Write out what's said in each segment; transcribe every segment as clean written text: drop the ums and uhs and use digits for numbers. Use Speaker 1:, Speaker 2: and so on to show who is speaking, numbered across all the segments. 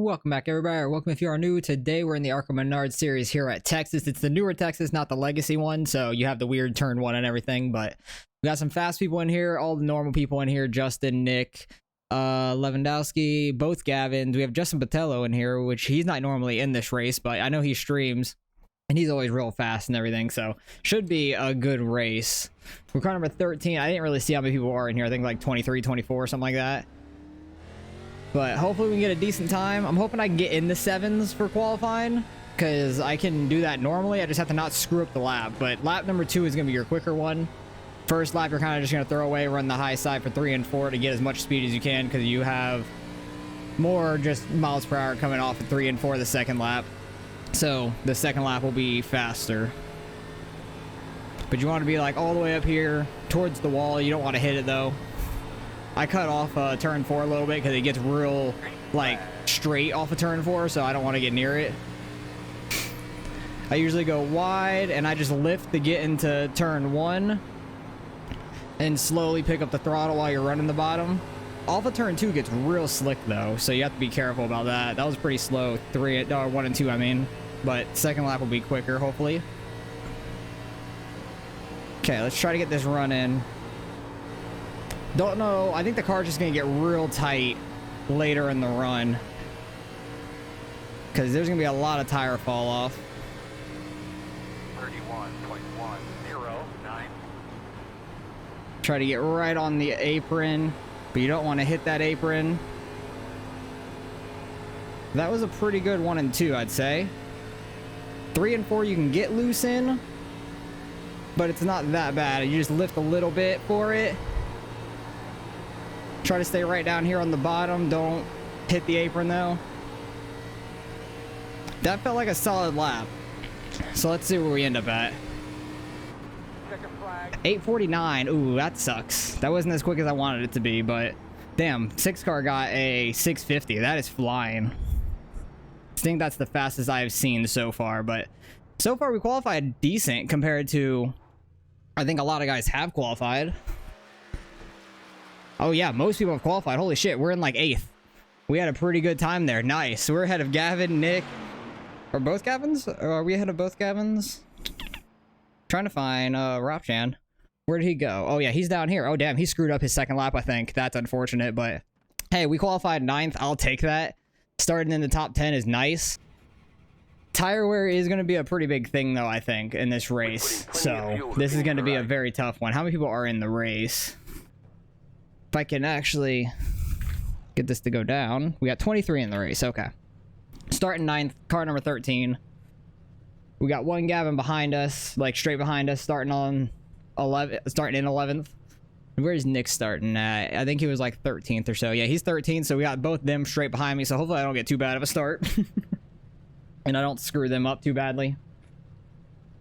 Speaker 1: Welcome back, everybody, or welcome if you are new. Today we're in the Arca Menards series here at Texas. It's the newer Texas, not the legacy one, so you have the weird turn one and everything, but we got some fast people in here, all the normal people in here, Justin, Nick, Lewandowski, both Gavins. We have Justin Patello in here, which he's not normally in this race, but I know he streams, and he's always real fast and everything, so should be a good race. We're car number 13. I didn't really see how many people are in here. I think like 23, 24, something like that. But hopefully we can get a decent time. I'm hoping I can get in the 7s for qualifying, because I can do that normally. I just have to not screw up the lap. But lap number 2 is going to be your quicker one. First lap, you're kind of just going to throw away, run the high side for 3 and 4 to get as much speed as you can, because you have more just miles per hour coming off at 3 and 4 the second lap. So the second lap will be faster. But you want to be like all the way up here towards the wall. You don't want to hit it though. I cut off turn 4 a little bit because it gets real like straight off of turn 4, so I don't want to get near it. I usually go wide and I just lift to get into turn 1 and slowly pick up the throttle while you're running the bottom. Off of turn 2 gets real slick though, so you have to be careful about that. That was pretty slow. 1 and 2, I mean, but second lap will be quicker hopefully. Okay, let's try to get this run in. Don't know. I think the car's just going to get real tight later in the run, because there's going to be a lot of tire fall off.
Speaker 2: 31.109.
Speaker 1: Try to get right on the apron, but you don't want to hit that apron. That was a pretty good 1 and 2, I'd say. 3 and 4 you can get loose in, but it's not that bad. You just lift a little bit for it. Try to stay right down here on the bottom. Don't hit the apron though. That felt like a solid lap. So let's see where we end up at. 8:49. Ooh, that sucks. That wasn't as quick as I wanted it to be, but damn, 6 car got a 650. That is flying. I think that's the fastest I've seen so far, but so far we qualified decent compared to, I think a lot of guys have qualified. Oh yeah, most people have qualified. Holy shit, we're in like 8th. We had a pretty good time there. Nice. So we're ahead of Gavin, Nick. Or both Gavins? Or are we ahead of both Gavins? Trying to find Ropchan. Where did he go? Oh yeah, he's down here. Oh damn, he screwed up his second lap, I think. That's unfortunate, but hey, we qualified 9th. I'll take that. Starting in the top 10 is nice. Tire wear is going to be a pretty big thing though, I think, in this race. So this is going to be a very tough one. How many people are in the race? If I can actually get this to go down. We got 23 in the race. Okay. Starting 9th, car number 13. We got 1 Gavin behind us, like straight behind us, starting in 11th. Where's Nick starting at? I think he was like 13th or so. Yeah, he's 13th, so we got both them straight behind me, so hopefully I don't get too bad of a start. And I don't screw them up too badly.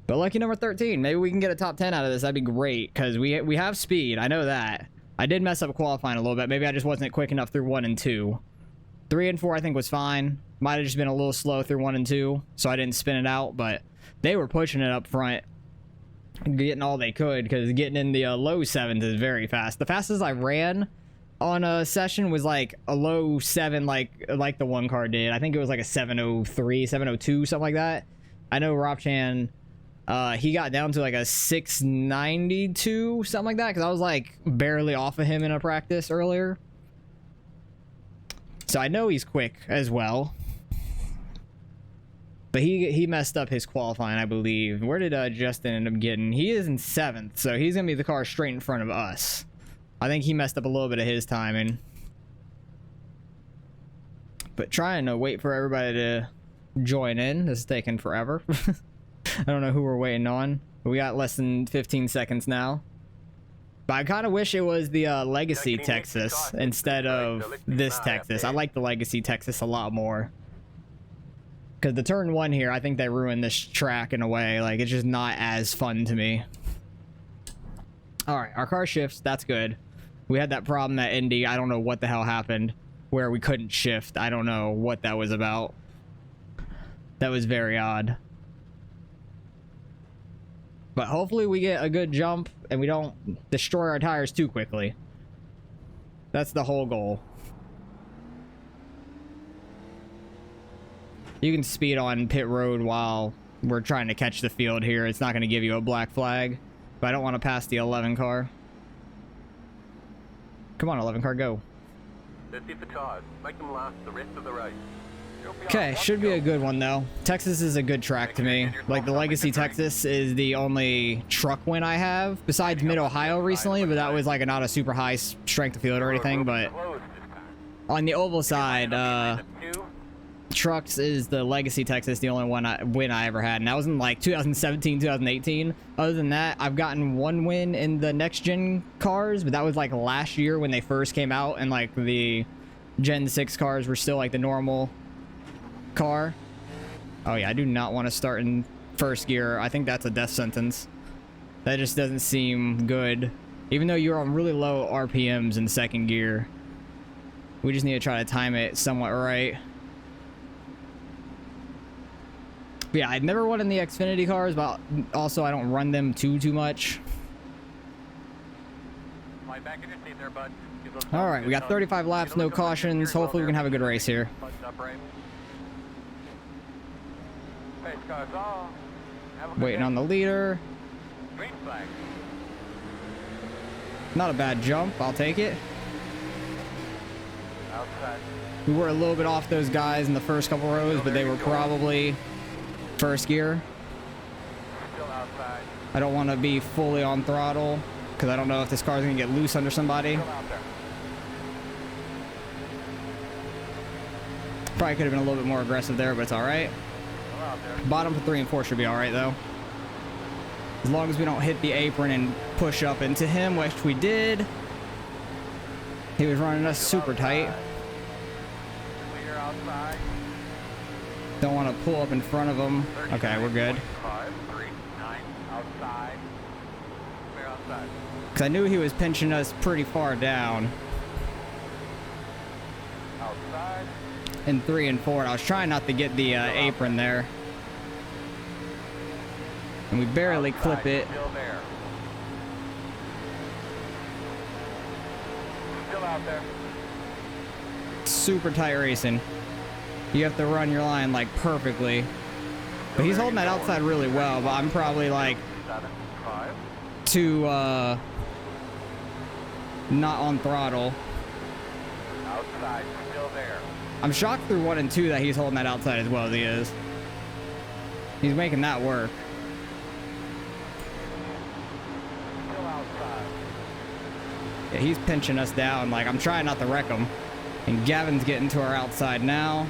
Speaker 1: But lucky number 13. Maybe we can get a top 10 out of this. That'd be great, because we have speed. I know that. I did mess up qualifying a little bit. Maybe I just wasn't quick enough through 1 and 2. 3 and 4 I think was fine. Might have just been a little slow through 1 and 2, so I didn't spin it out, but they were pushing it up front, getting all they could, because getting in the low 7s is very fast. The fastest I ran on a session was like a low 7, like the one car did. I think it was like a 703, 702, something like that. I know Ropchan, he got down to like a 692, something like that, because I was like barely off of him in a practice earlier. So I know he's quick as well. But he messed up his qualifying, I believe. Where did Justin end up getting? He is in 7th, so he's going to be the car straight in front of us. I think he messed up a little bit of his timing. But trying to wait for everybody to join in. This is taking forever. I don't know who we're waiting on. But we got less than 15 seconds now. But I kind of wish it was the Legacy Texas instead of this Texas. I like the Legacy Texas a lot more. Because the turn 1 here, I think they ruined this track in a way. Like, it's just not as fun to me. Alright, our car shifts. That's good. We had that problem at Indy. I don't know what the hell happened where we couldn't shift. I don't know what that was about. That was very odd. But hopefully we get a good jump and we don't destroy our tires too quickly. That's the whole goal. You can speed on pit road while we're trying to catch the field here. It's not going to give you a black flag. But I don't want to pass the 11 car. Come on, 11 car, go.
Speaker 2: Let's hit the tires. Make them last the rest of the race.
Speaker 1: Okay, should be a good one though. Texas is a good track to me. Like the Legacy Texas is the only truck win I have besides Mid-Ohio recently, but that was like not a super high strength of field or anything. But on the oval side, trucks is the Legacy Texas, the only win I ever had, and that was in like 2017, 2018. Other than that, I've gotten one win in the next gen cars, but that was like last year when they first came out, and like the Gen 6 cars were still like the normal car. Oh yeah, I do not want to start in first gear. I think that's a death sentence. That just doesn't seem good. Even though you're on really low RPMs in second gear. We just need to try to time it somewhat right. But yeah, I've never won in the Xfinity cars, but also I don't run them too much. Alright, we got 35 laps, no cautions. Hopefully we can have a good race here. Waiting on the leader. Not a bad jump, I'll take it. We were a little bit off those guys in the first couple rows, but they were probably first gear. I don't want to be fully on throttle because I don't know if this car is going to get loose under somebody. Probably could have been a little bit more aggressive there, but it's alright. Bottom for 3 and 4 should be alright though. As long as we don't hit the apron and push up into him, which we did. He was running us super tight. Don't want to pull up in front of him. Okay, we're good. Because I knew he was pinching us pretty far down. In 3 and 4, and I was trying not to get the apron there. And we barely clip it. Still out there. Super tight racing. You have to run your line like perfectly. But he's holding that outside really well, but I'm probably like too not on throttle. Outside still there. I'm shocked through 1 and 2 that he's holding that outside as well as he is. He's making that work. Still outside. Yeah, he's pinching us down. Like, I'm trying not to wreck him. And Gavin's getting to our outside now.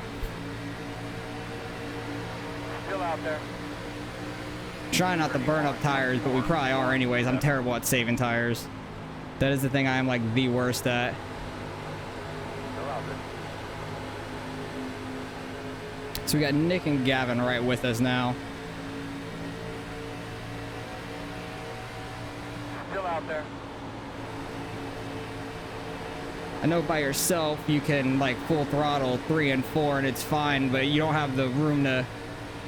Speaker 1: Still out there. Trying not to burn up tires, but we probably are anyways. I'm terrible at saving tires. That is the thing I am like the worst at. So we got Nick and Gavin right with us now. Still out there. I know by yourself you can like full throttle 3 and 4 and it's fine, but you don't have the room to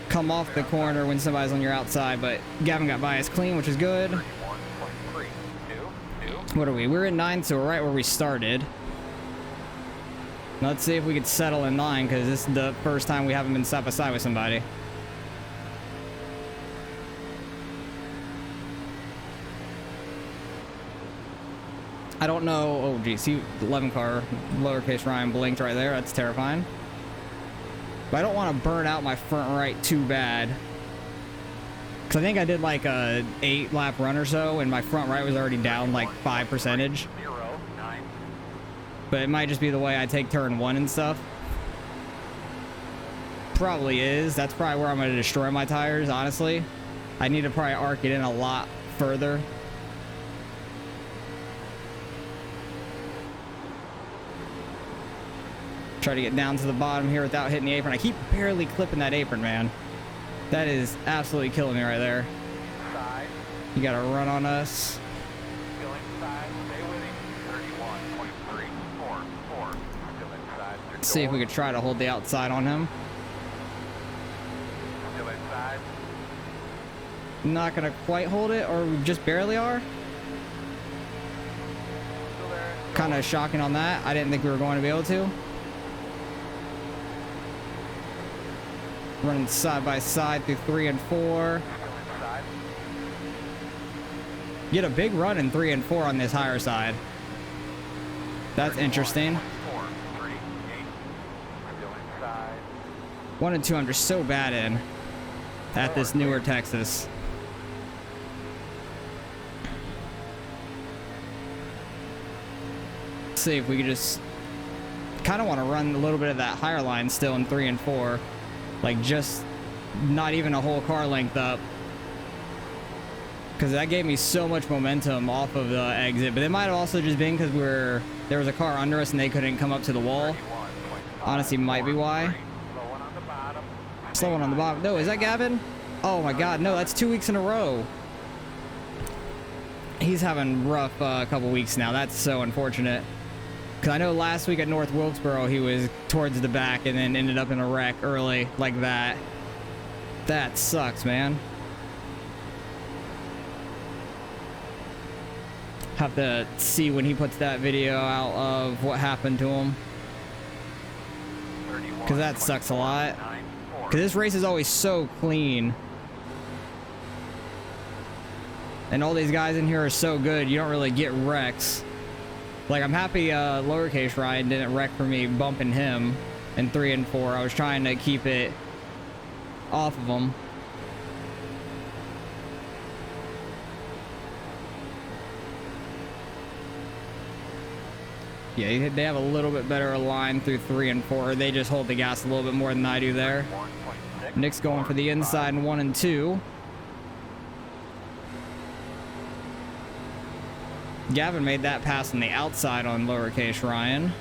Speaker 1: come off the corner when somebody's on your outside. But Gavin got by us clean, which is good. What are we? We're in 9, so we're right where we started. Let's see if we could settle in 9, because this is the first time we haven't been side by side with somebody. I don't know. Oh, geez. See, 11 car, lowercase Ryan blinked right there. That's terrifying. But I don't want to burn out my front right too bad. Because I think I did like a 8 lap run or so, and my front right was already down like 5%. But it might just be the way I take turn 1 and stuff. Probably is. That's probably where I'm going to destroy my tires, honestly. I need to probably arc it in a lot further. Try to get down to the bottom here without hitting the apron. I keep barely clipping that apron, man. That is absolutely killing me right there. You got to run on us. See if we could try to hold the outside on him. Still inside. Not gonna quite hold it, or we just barely are. Kind of shocking on that. I didn't think we were going to be able to. Running side by side through 3 and 4. Get a big run in 3 and 4 on this higher side. That's interesting. 1 and 2 I'm just so bad in at this newer Texas. Let's see if we could just kind of want to run a little bit of that higher line still in 3 and 4. Like just not even a whole car length up. Because that gave me so much momentum off of the exit. But it might have also just been because there was a car under us and they couldn't come up to the wall. Honestly, might be why. Slow one on the bottom. No, is that Gavin? Oh my god, no, that's 2 weeks in a row. He's having rough couple weeks now. That's so unfortunate. Because I know last week at North Wilkesboro, he was towards the back and then ended up in a wreck early like that. That sucks, man. Have to see when he puts that video out of what happened to him. Because that sucks a lot. Because this race is always so clean. And all these guys in here are so good, you don't really get wrecks. Like, I'm happy lowercase Ryan didn't wreck for me bumping him in 3 and 4. I was trying to keep it off of him. Yeah, they have a little bit better line through 3 and 4. They just hold the gas a little bit more than I do there. Nick's going for the inside in 1 and 2. Gavin made that pass on the outside on lowercase Ryan.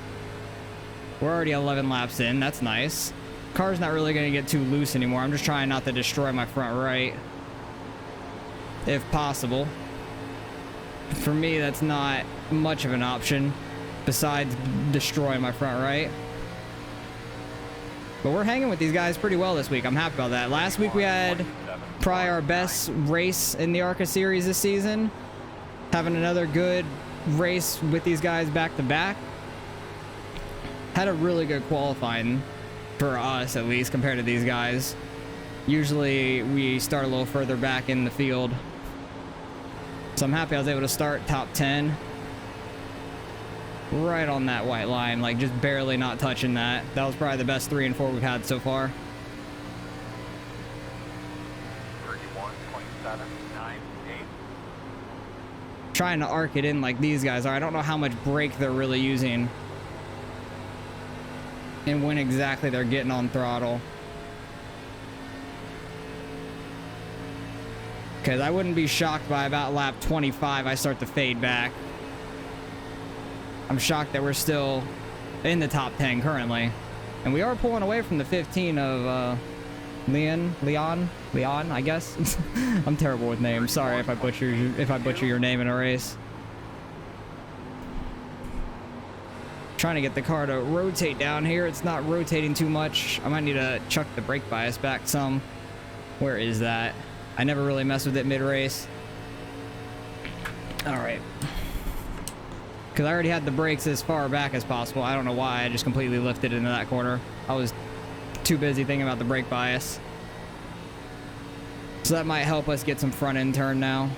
Speaker 1: We're already 11 laps in. That's nice. Car's not really going to get too loose anymore. I'm just trying not to destroy my front right, if possible. For me, that's not much of an option besides destroying my front right. But we're hanging with these guys pretty well this week. I'm happy about that. Last week we had probably our best race in the Arca series this season. Having another good race with these guys back to back. Had a really good qualifying for us, at least, compared to these guys. Usually we start a little further back in the field. So I'm happy I was able to start top 10. Right on that white line, like just barely not touching that. That was probably the best 3 and 4 we've had so far.
Speaker 2: 31.798.
Speaker 1: Trying to arc it in like these guys are. I don't know how much brake they're really using and when exactly they're getting on throttle. Because I wouldn't be shocked by about lap 25 I start to fade back. I'm shocked that we're still in the top 10 currently. And we are pulling away from the 15 of Leon, I guess. I'm terrible with names. Sorry if I butcher your name in a race. Trying to get the car to rotate down here. It's not rotating too much. I might need to chuck the brake bias back some. Where is that? I never really mess with it mid-race. All right. Because I already had the brakes as far back as possible. I don't know why. I just completely lifted into that corner. I was too busy thinking about the brake bias. So that might help us get some front end turn now.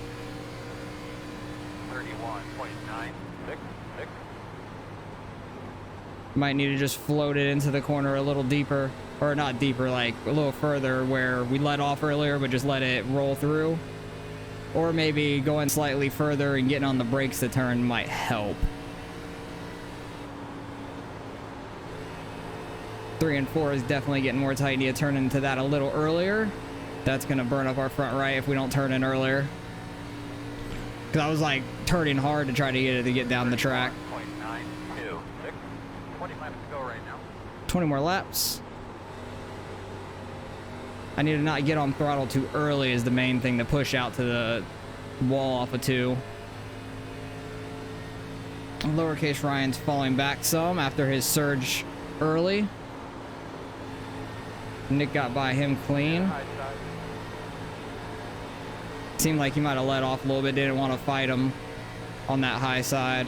Speaker 2: 31.966.
Speaker 1: Might need to just float it into the corner a little deeper. Or not deeper, like a little further where we let off earlier, but just let it roll through. Or maybe going slightly further and getting on the brakes to turn might help. 3 and 4 is definitely getting more tight. Need to turn into that a little earlier. That's going to burn up our front right if we don't turn in earlier. Because I was like turning hard to try to get it to get down the track.
Speaker 2: 926. 20 laps to go right now.
Speaker 1: 20 more laps. I need to not get on throttle too early is the main thing to push out to the wall off of 2. Lowercase Ryan's falling back some after his surge early. Nick got by him clean. Seemed like he might have let off a little bit. Didn't want to fight him on that high side.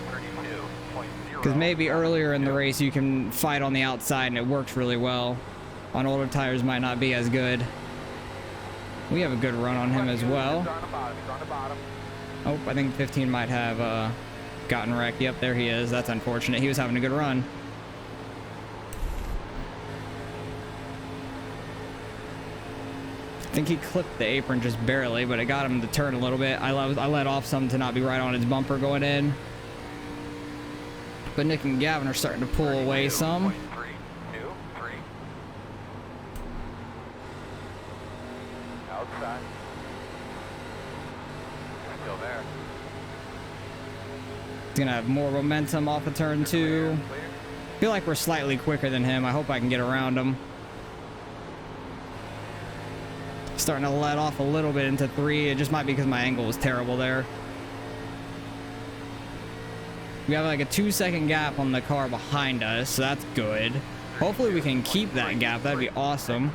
Speaker 2: 32.0.
Speaker 1: Because maybe earlier in the race you can fight on the outside and it works really well. On older tires might not be as good. We have a good run on him as well. Oh, I think 15 might have gotten wrecked. Yep, there he is. That's unfortunate. He was having a good run. I think he clipped the apron just barely, but it got him to turn a little bit. I let off some to not be right on his bumper going in. But Nick and Gavin are starting to pull away some.
Speaker 2: Outside. Still there.
Speaker 1: He's gonna have more momentum off of turn 2. I feel like we're slightly quicker than him. I hope I can get around him. Starting to let off a little bit into 3. It just might be because my angle was terrible there. We have like a 2-second gap on the car behind us, so that's good. Hopefully we can keep that gap. That'd be awesome.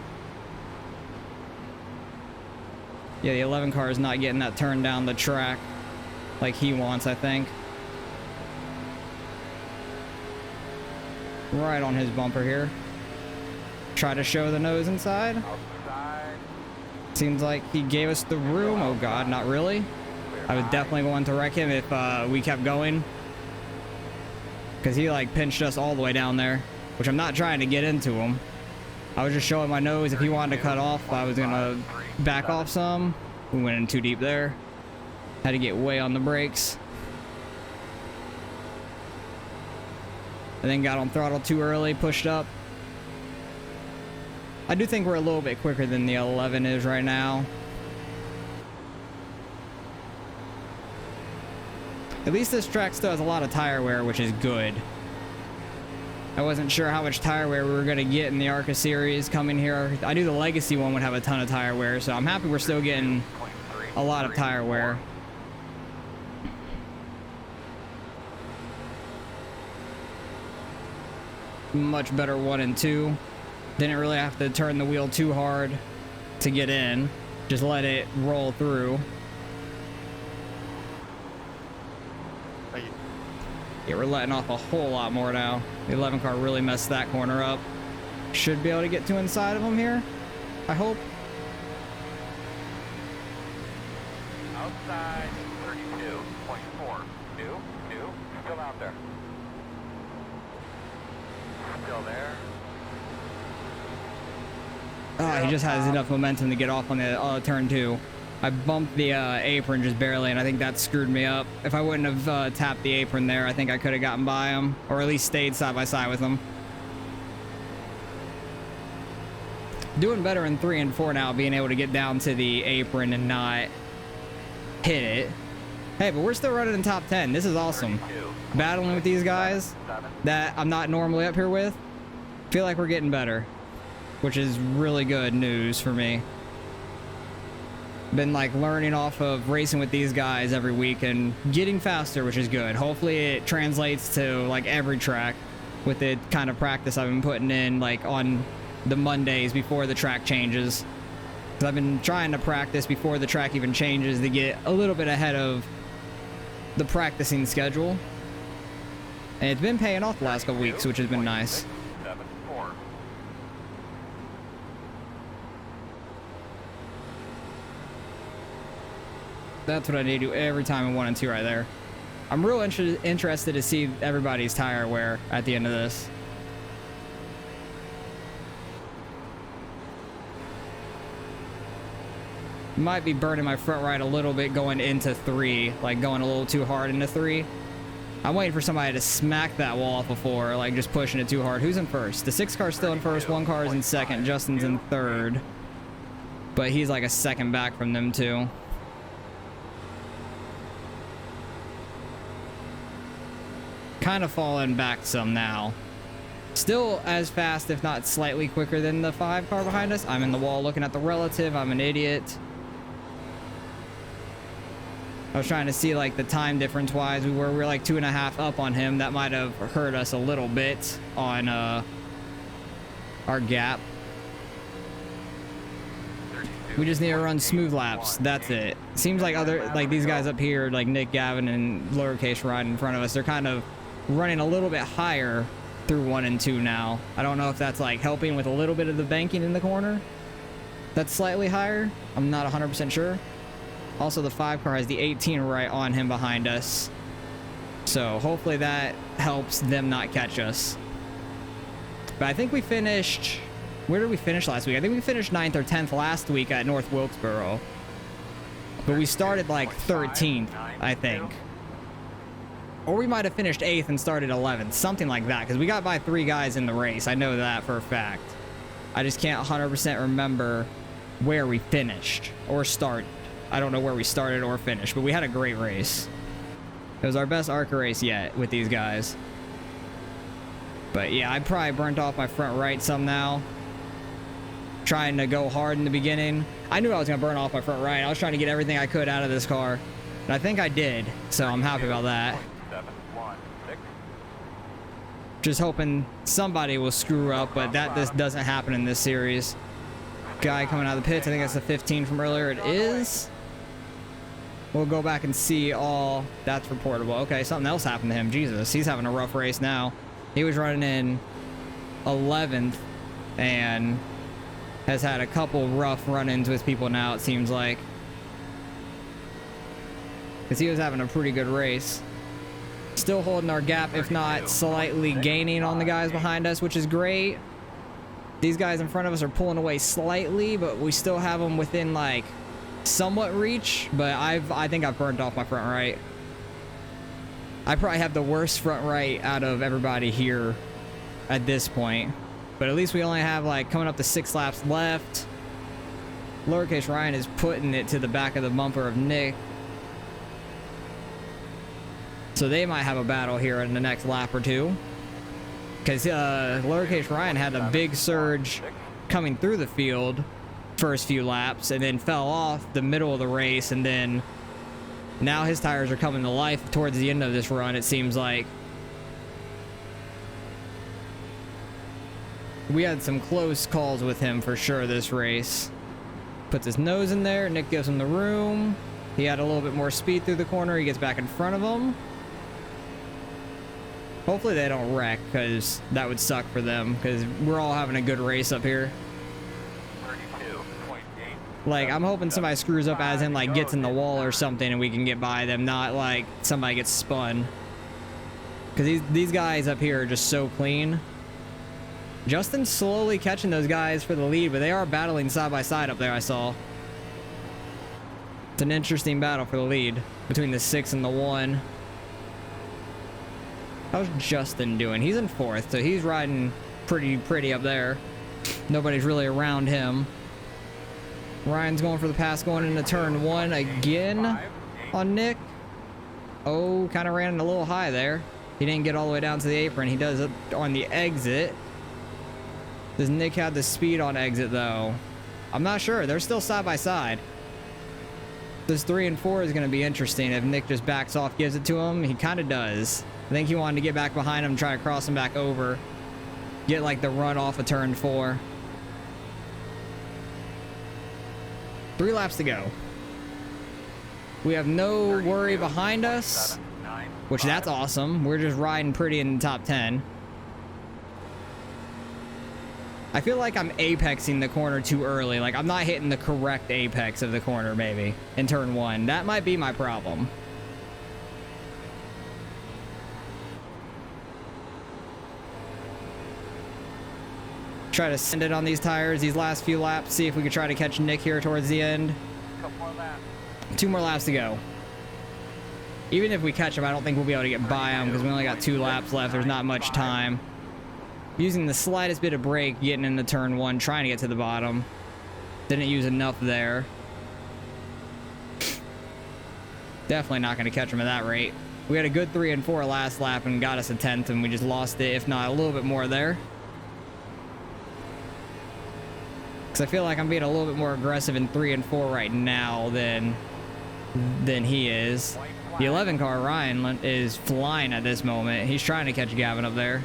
Speaker 1: Yeah, the 11 car is not getting that turn down the track like he wants, I think. Right on his bumper here. Try to show the nose inside. Seems like he gave us the room. Oh god, not really. I was definitely going to wreck him if we kept going. Because he like pinched us all the way down there. Which I'm not trying to get into him. I was just showing my nose. If he wanted to cut off, I was going to back off some. We went in too deep there. Had to get way on the brakes. And then got on throttle too early, pushed up. I do think we're a little bit quicker than the 11 is right now. At least this track still has a lot of tire wear, which is good. I wasn't sure how much tire wear we were going to get in the Arca series coming here. I knew the Legacy one would have a ton of tire wear, so I'm happy we're still getting a lot of tire wear. Much better 1 and 2. Didn't really have to turn the wheel too hard to get in. Just let it roll through. Yeah, we're letting off a whole lot more now. The 11 car really messed that corner up. Should be able to get to inside of him here, I hope.
Speaker 2: Outside 32.4. New, still out there. Still there.
Speaker 1: Oh, he just has enough momentum to get off on the turn 2. I bumped the apron just barely, and I think that screwed me up. If I wouldn't have tapped the apron there, I think I could have gotten by him, or at least stayed side by side with him. Doing better in 3 and 4 now, being able to get down to the apron and not hit it. Hey, but we're still running in top 10. This is awesome. Battling with these guys that I'm not normally up here with. Feel like we're getting better, which is really good news for me. Been like learning off of racing with these guys every week and getting faster, which is good. Hopefully it translates to like every track with the kind of practice I've been putting in like on the Mondays before the track changes. 'Cause I've been trying to practice before the track even changes to get a little bit ahead of the practicing schedule. And it's been paying off the last couple weeks, which has been nice. That's what I need to do every time in 1 and 2 right there. I'm real interested to see everybody's tire wear at the end of this. Might be burning my front right a little bit going into 3, like going a little too hard into 3. I'm waiting for somebody to smack that wall off before, like just pushing it too hard. Who's in first? The 6 car's still in first, 1 car is in second, Justin's in third. But he's like a second back from them too. Kind of falling back some now. Still as fast, if not slightly quicker than the 5 car behind us. I'm in the wall looking at the relative. I'm an idiot. I was trying to see like the time difference wise. We were like 2.5 up on him. That might have hurt us a little bit on our gap. We just need to run smooth laps. That's it. Seems like these guys up here, like Nick, Gavin, and lowercase Ryan in front of us, they're kind of running a little bit higher through 1 and 2 now. I don't know if that's like helping with a little bit of the banking in the corner. That's slightly higher. I'm not 100% sure. Also, the 5 car has the 18 right on him behind us. So hopefully that helps them not catch us. But I think we finished... Where did we finish last week? I think we finished 9th or 10th last week at North Wilkesboro. But we started like 13th, I think. Or we might have finished 8th and started 11th. Something like that. Because we got by 3 guys in the race. I know that for a fact. I just can't 100% remember where we finished or started. I don't know where we started or finished. But we had a great race. It was our best ARCA race yet with these guys. But yeah, I probably burnt off my front right some now. Trying to go hard in the beginning. I knew I was going to burn off my front right. I was trying to get everything I could out of this car. And I think I did. So I'm happy about that. Just hoping somebody will screw up, but that this doesn't happen in this series. Guy coming out of the pits. I think that's the 15 from earlier. It is. We'll go back and see all that's reportable. Okay, something else happened to him. Jesus, he's having a rough race now. He was running in 11th and has had a couple rough run-ins with people now, it seems like. Because he was having a pretty good race. Still holding our gap, if not slightly gaining on the guys behind us, which is great. These guys in front of us are pulling away slightly, but we still have them within, like, somewhat reach. But I think I've burned off my front right. I probably have the worst front right out of everybody here at this point. But at least we only have, like, coming up to 6 laps left. Lowercase Ryan is putting it to the back of the bumper of Nick. So they might have a battle here in the next lap or two. Because Lowercase Ryan had a big surge coming through the field first few laps and then fell off the middle of the race, and then now his tires are coming to life towards the end of this run, it seems like. We had some close calls with him for sure this race. Puts his nose in there. Nick gives him the room. He had a little bit more speed through the corner. He gets back in front of him. Hopefully they don't wreck, because that would suck for them, because we're all having a good race up here. Like, I'm hoping somebody screws up as in, like, gets in the wall or something and we can get by them, not, like, somebody gets spun. Because these guys up here are just so clean. Justin's slowly catching those guys for the lead, but they are battling side by side up there, I saw. It's an interesting battle for the lead between the 6 and the 1. How's Justin doing? He's in 4th, so he's riding pretty up there. Nobody's really around him. Ryan's going for the pass going into turn 1 again on Nick. Oh, kind of ran a little high there. He didn't get all the way down to the apron. He does it on the exit. Does Nick have the speed on exit, though? I'm not sure. They're still side by side. This 3 and 4 is going to be interesting. If Nick just backs off, gives it to him, he kind of does. I think he wanted to get back behind him, try to cross him back over. Get, like, the run off of turn 4. 3 laps to go. We have no worry behind us, which that's awesome. We're just riding pretty in the top 10. I feel like I'm apexing the corner too early. Like, I'm not hitting the correct apex of the corner, maybe, in turn 1. That might be my problem. Try to send it on these tires these last few laps. See if we can try to catch Nick here towards the end. 2 more laps to go. Even if we catch him, I don't think we'll be able to get by him because we only got 2 laps left. There's not much time. Using the slightest bit of brake, getting into turn 1, trying to get to the bottom. Didn't use enough there. Definitely not going to catch him at that rate. We had a good 3 and 4 last lap and got us a 10th, and we just lost it, if not a little bit more there. Because I feel like I'm being a little bit more aggressive in 3 and 4 right now than he is. The 11 car, Ryan, is flying at this moment. He's trying to catch Gavin up there.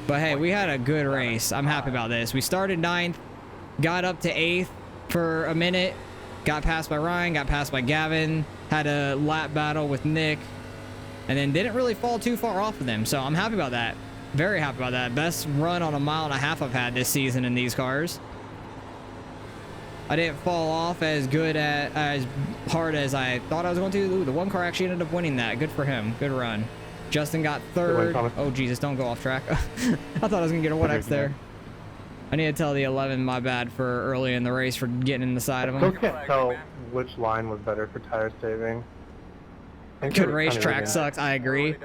Speaker 1: But hey, we had a good race. I'm happy about this. We started 9th, got up to 8th for a minute, got passed by Ryan, got passed by Gavin, had a lap battle with Nick, and then didn't really fall too far off of them. So I'm happy about that. Very happy about that. Best run on a 1.5 miles I've had this season in these cars. I didn't fall off as hard as I thought I was going to. Ooh, the one car actually ended up winning that. Good for him. Good run. Justin got third. Oh, Jesus, don't go off track. I thought I was going to get a 1X there. I need to tell the 11 my bad for early in the race for getting in the side of him.
Speaker 3: Still can't tell which line was better for tire saving.
Speaker 1: Good racetrack sucks, I agree.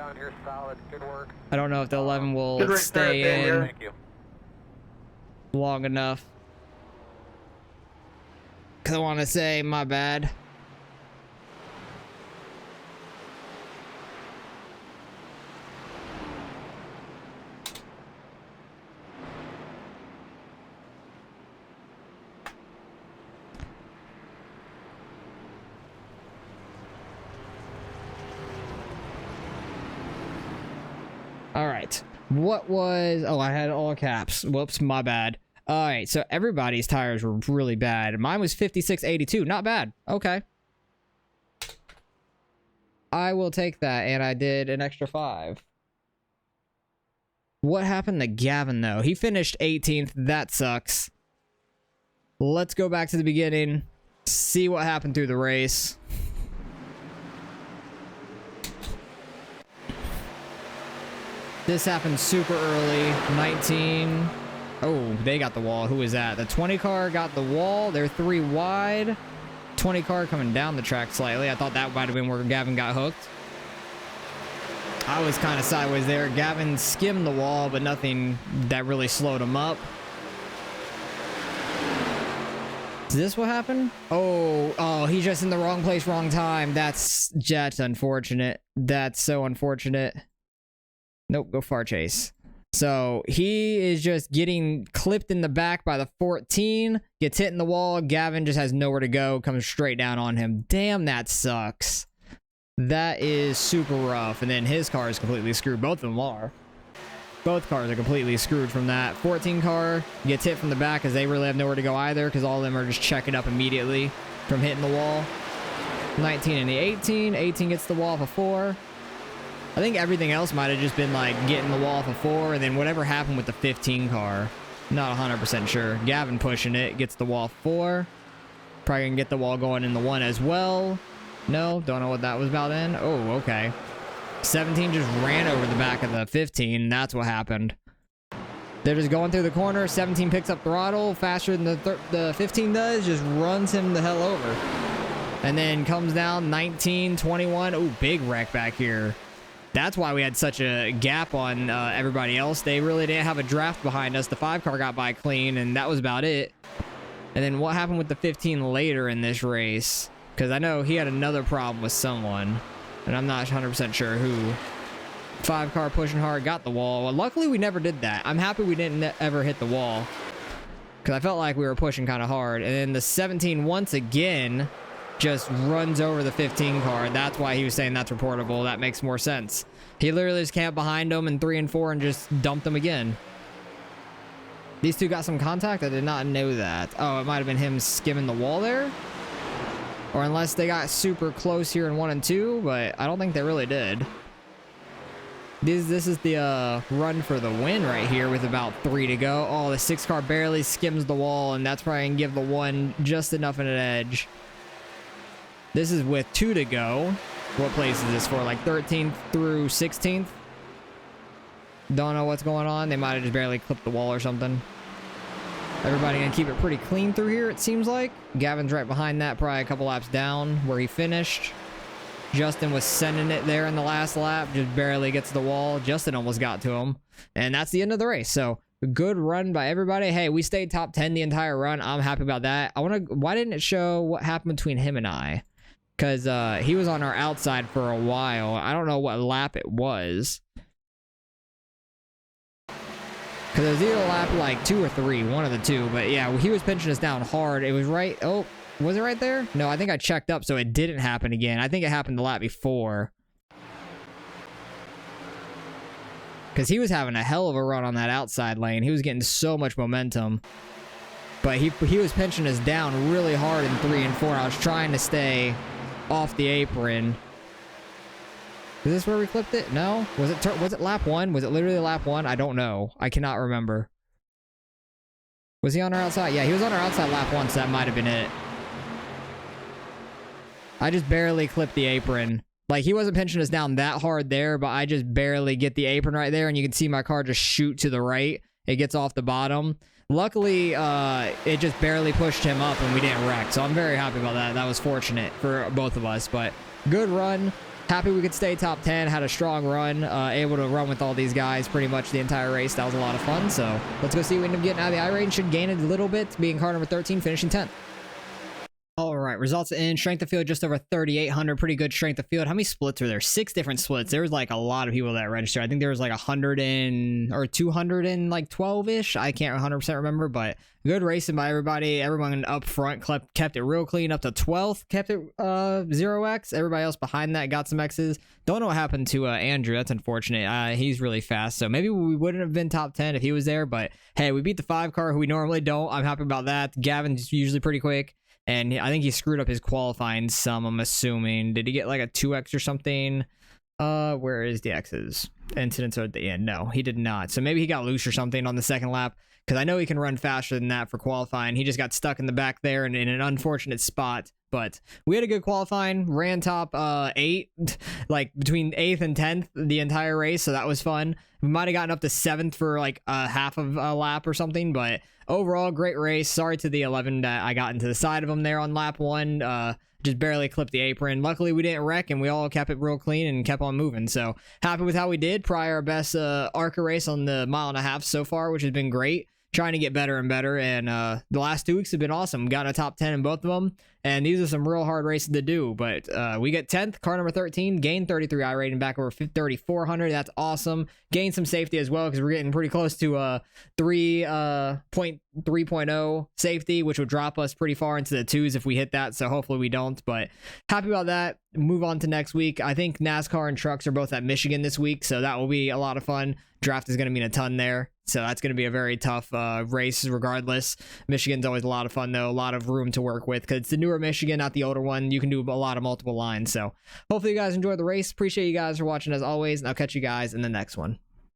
Speaker 1: I don't know if the 11 will stay in long enough. Because I want to say my bad. All right. What was... Oh, I had all caps. Whoops, my bad. All right, so everybody's tires were really bad. Mine was 56.82. Not bad. Okay. I will take that, and I did an extra 5. What happened to Gavin, though? He finished 18th. That sucks. Let's go back to the beginning. See what happened through the race. This happened super early. 19. Oh, they got the wall. Who is that? The 20 car got the wall. They're 3 wide. 20 car coming down the track slightly. I thought that might have been where Gavin got hooked. I was kind of sideways there. Gavin skimmed the wall, but nothing that really slowed him up. Is this what happened? Oh, he's just in the wrong place, wrong time. That's unfortunate. That's so unfortunate. Nope, go far chase. So he is just getting clipped in the back by the 14, gets hit in the wall. Gavin just has nowhere to go, comes straight down on him. Damn, that sucks. That is super rough. And then his car is completely screwed. Both of them are. Both cars are completely screwed from that. 14 car gets hit from the back because they really have nowhere to go either because all of them are just checking up immediately from hitting the wall. 19 and the 18. 18 gets the wall off a 4. I think everything else might have just been like getting the wall off a 4 and then whatever happened with the 15 car. Not 100% sure. Gavin pushing it, gets the wall 4. Probably gonna get the wall going in the 1 as well. No, don't know what that was about in. Oh, okay. 17 just ran over the back of the 15. That's what happened. They're just going through the corner. 17 picks up throttle faster than the 15 does. Just runs him the hell over. And then comes down 19, 21. Oh, big wreck back here. That's why we had such a gap on everybody else. They really didn't have a draft behind us. The 5 car got by clean, and that was about it. And then what happened with the 15 later in this race? Because I know he had another problem with someone, and I'm not 100% sure who. 5 car pushing hard, got the wall. Well, luckily we never did that. I'm happy we didn't ever hit the wall, because I felt like we were pushing kind of hard. And then the 17 once again just runs over the 15 car. That's why he was saying that's reportable. That makes more sense. He literally just camped behind him in 3 and 4 and just dumped them again. These two got some contact? I did not know that. Oh, it might have been him skimming the wall there. Or unless they got super close here in 1 and 2, but I don't think they really did. This is the run for the win right here with about 3 to go. Oh, the 6 car barely skims the wall, and that's probably going to give the 1 just enough of an edge. This is with 2 to go. What place is this for? Like 13th through 16th? Don't know what's going on. They might have just barely clipped the wall or something. Everybody gonna keep it pretty clean through here, it seems like. Gavin's right behind that, probably a couple laps down where he finished. Justin was sending it there in the last lap, just barely gets the wall. Justin almost got to him. And that's the end of the race. So good run by everybody. Hey, we stayed top 10 the entire run. I'm happy about that. Why didn't it show what happened between him and I? Because he was on our outside for a while. I don't know what lap it was. Because it was either lap like 2 or 3, one of the two. But yeah, he was pinching us down hard. It was right. Oh, was it right there? No, I think I checked up, so it didn't happen again. I think it happened the lap before. Because he was having a hell of a run on that outside lane. He was getting so much momentum. But he was pinching us down really hard in 3 and 4. I was trying to stay off the apron. Is this where we clipped it? No? Was it lap 1? Was it literally lap 1? I don't know. I cannot remember. Was he on our outside? Yeah, he was on our outside lap 1, so that might have been it. I just barely clipped the apron. Like, he wasn't pinching us down that hard there, but I just barely get the apron right there, and you can see my car just shoot to the right. It gets off the bottom. Luckily, it just barely pushed him up, and we didn't wreck, so I'm very happy about that. That was fortunate for both of us, but good run. Happy we could stay top 10, had a strong run, able to run with all these guys pretty much the entire race. That was a lot of fun, so let's go see what we end up getting out of the iRacing. Should gain it a little bit, being car number 13, finishing 10th. All right, results in strength of field just over 3,800. Pretty good strength of field. How many splits were there? 6 different splits. There was like a lot of people that registered. I think there was like 100 or 200 and like 12-ish. I can't 100% remember, but good racing by everybody. Everyone up front kept it real clean up to 12th. Kept it 0x. Everybody else behind that got some X's. Don't know what happened to Andrew. That's unfortunate. He's really fast, so maybe we wouldn't have been top 10 if he was there, but hey, we beat the 5 car who we normally don't. I'm happy about that. Gavin's usually pretty quick. And I think he screwed up his qualifying some, I'm assuming. Did he get like a 2x or something? Where is the X's? Incidents are at the end. No, he did not. So maybe he got loose or something on the second lap, because I know he can run faster than that for qualifying. He just got stuck in the back there and in an unfortunate spot. But we had a good qualifying, ran top 8, like between 8th and 10th the entire race, so that was fun. We might have gotten up to 7th for like half of a lap or something, but overall, great race. Sorry to the 11 that I got into the side of them there on lap 1. Just barely clipped the apron. Luckily, we didn't wreck, and we all kept it real clean and kept on moving. So happy with how we did. Probably our best Arca race on the 1.5 miles so far, which has been great. Trying to get better and better, and the last 2 weeks have been awesome. Got a top 10 in both of them, and these are some real hard races to do, but we get 10th, car number 13, gained 33 iRating, back over 3,400. That's awesome. Gained some safety as well, because we're getting pretty close to 3.0 safety, which would drop us pretty far into the 2s if we hit that, so hopefully we don't, but happy about that. Move on to next week. I think NASCAR and trucks are both at Michigan this week, so that will be a lot of fun. Draft is going to mean a ton there, so that's going to be a very tough race regardless. Michigan's always a lot of fun, though. A lot of room to work with, because it's the newer Michigan, not the older one. You can do a lot of multiple lines, so hopefully you guys enjoyed the race. Appreciate you guys for watching as always, and I'll catch you guys in the next one.